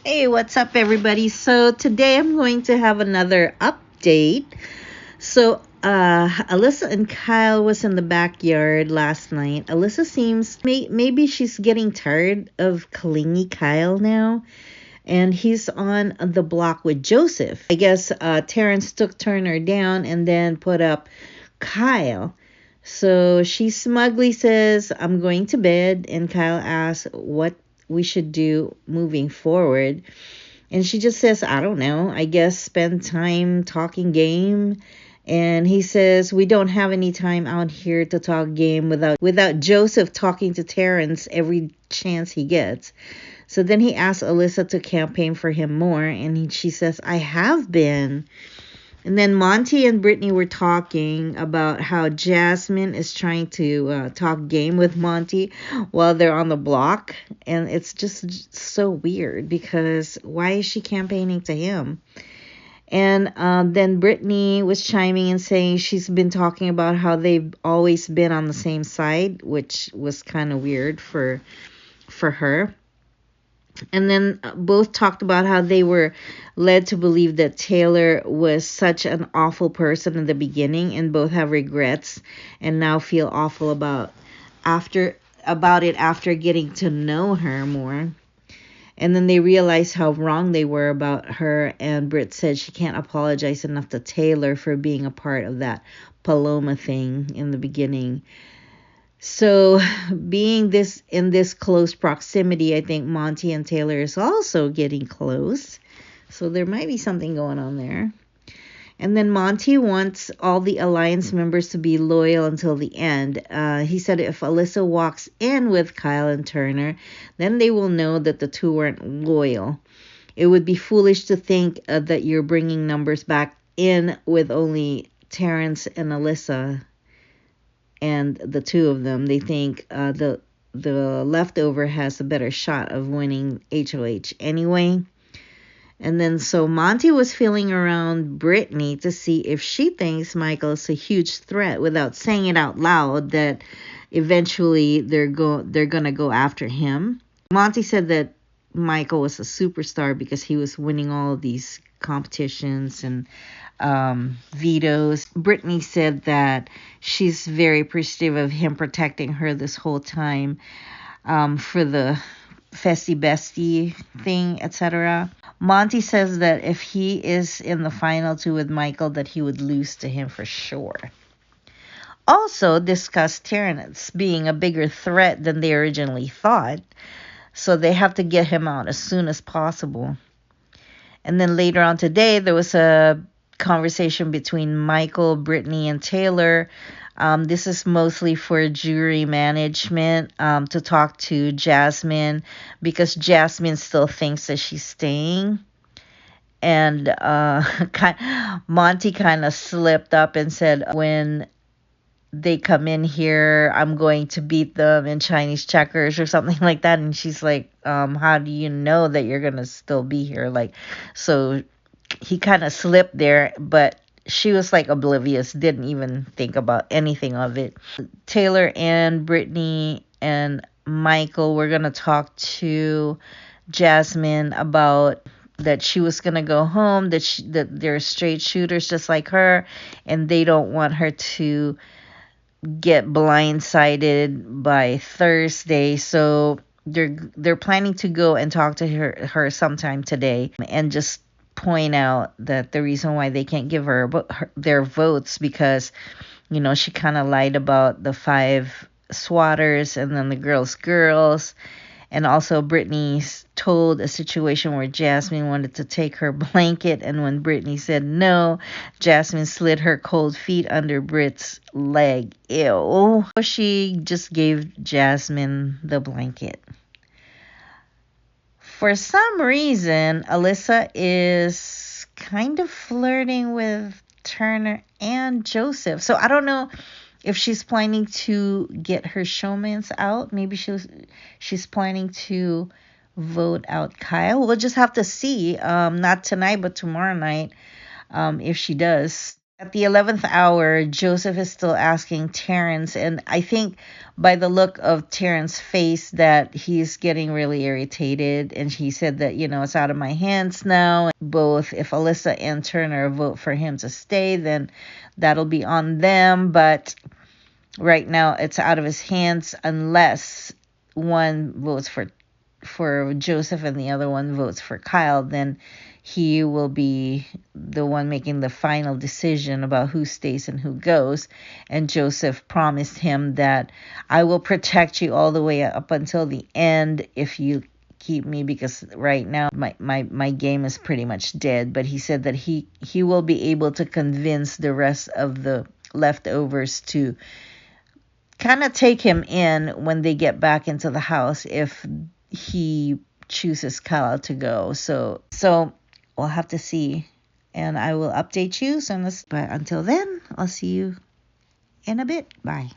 Hey, what's up, everybody? So, today I'm going to have another update. So, Alyssa and Kyle was in the backyard last night. Alyssa seems maybe she's getting tired of clingy Kyle now, and he's on the block with Joseph. I guess Terrence took Turner down and then put up Kyle. So she smugly says, I'm going to bed, and Kyle asks what we should do moving forward. And she just says, I don't know, I guess spend time talking game. And he says, we don't have any time out here to talk game without Joseph talking to Terrence every chance he gets. So then he asks Alyssa to campaign for him more, and she says, I have been. And then Monty and Brittany were talking about how Jasmine is trying to talk game with Monty while they're on the block. And it's just so weird because why is she campaigning to him? And then Brittany was chiming and saying she's been talking about how they've always been on the same side, which was kind of weird for her. And then both talked about how they were led to believe that Taylor was such an awful person in the beginning, and both have regrets and now feel awful about it after getting to know her more. And then they realized how wrong they were about her, and Britt said she can't apologize enough to Taylor for being a part of that Paloma thing in the beginning. So, being in this close proximity, I think Monty and Taylor is also getting close. So there might be something going on there. And then Monty wants all the Alliance members to be loyal until the end. He said if Alyssa walks in with Kyle and Turner, then they will know that the two weren't loyal. It would be foolish to think that you're bringing numbers back in with only Terrence and Alyssa and the two of them. They think the leftover has a better shot of winning HOH anyway. And then so Monty was feeling around Brittany to see if she thinks Michael is a huge threat without saying it out loud that eventually they're gonna go after him. Monty said that Michael was a superstar because he was winning all of these competitions and vetoes. Brittany said that she's very appreciative of him protecting her this whole time for the festy bestie thing, etc. Monty says that if he is in the final two with Michael, that he would lose to him for sure. Also discussed Terrence being a bigger threat than they originally thought, so they have to get him out as soon as possible. And then later on today, there was a conversation between Michael, Brittany, and Taylor. This is mostly for jury management to talk to Jasmine because Jasmine still thinks that she's staying. And Monty kind of slipped up and said, when they come in here, I'm going to beat them in Chinese checkers or something like that. And she's like, how do you know that you're going to still be here? So he kind of slipped there, but she was like oblivious, didn't even think about anything of it. Taylor and Brittany and Michael were going to talk to Jasmine about that she was going to go home, that they're straight shooters just like her, and they don't want her to get blindsided by Thursday. So they're planning to go and talk to her sometime today and just point out that the reason why they can't give her their votes because she kind of lied about the 5 swatters and then the girls. And also Brittany's told a situation where Jasmine wanted to take her blanket, and when Brittany said no, Jasmine slid her cold feet under Britt's leg. Ew. She just gave Jasmine the blanket. For some reason, Alyssa is kind of flirting with Turner and Joseph. So I don't know if she's planning to get her showmans out. Maybe she's planning to vote out Kyle. We'll just have to see. Not tonight, but tomorrow night, if she does. At the 11th hour, Joseph is still asking Terrence, and I think by the look of Terrence's face that he's getting really irritated. And he said that, it's out of my hands now. Both if Alyssa and Turner vote for him to stay, then that'll be on them. But right now, it's out of his hands unless one votes for Joseph and the other one votes for Kyle, then he will be the one making the final decision about who stays and who goes. And Joseph promised him that I will protect you all the way up until the end if you keep me, because right now my game is pretty much dead. But he said that he will be able to convince the rest of the leftovers to kind of take him in when they get back into the house if he chooses Kyle to go. So we'll have to see, and I will update you soon. But until then, I'll see you in a bit. Bye.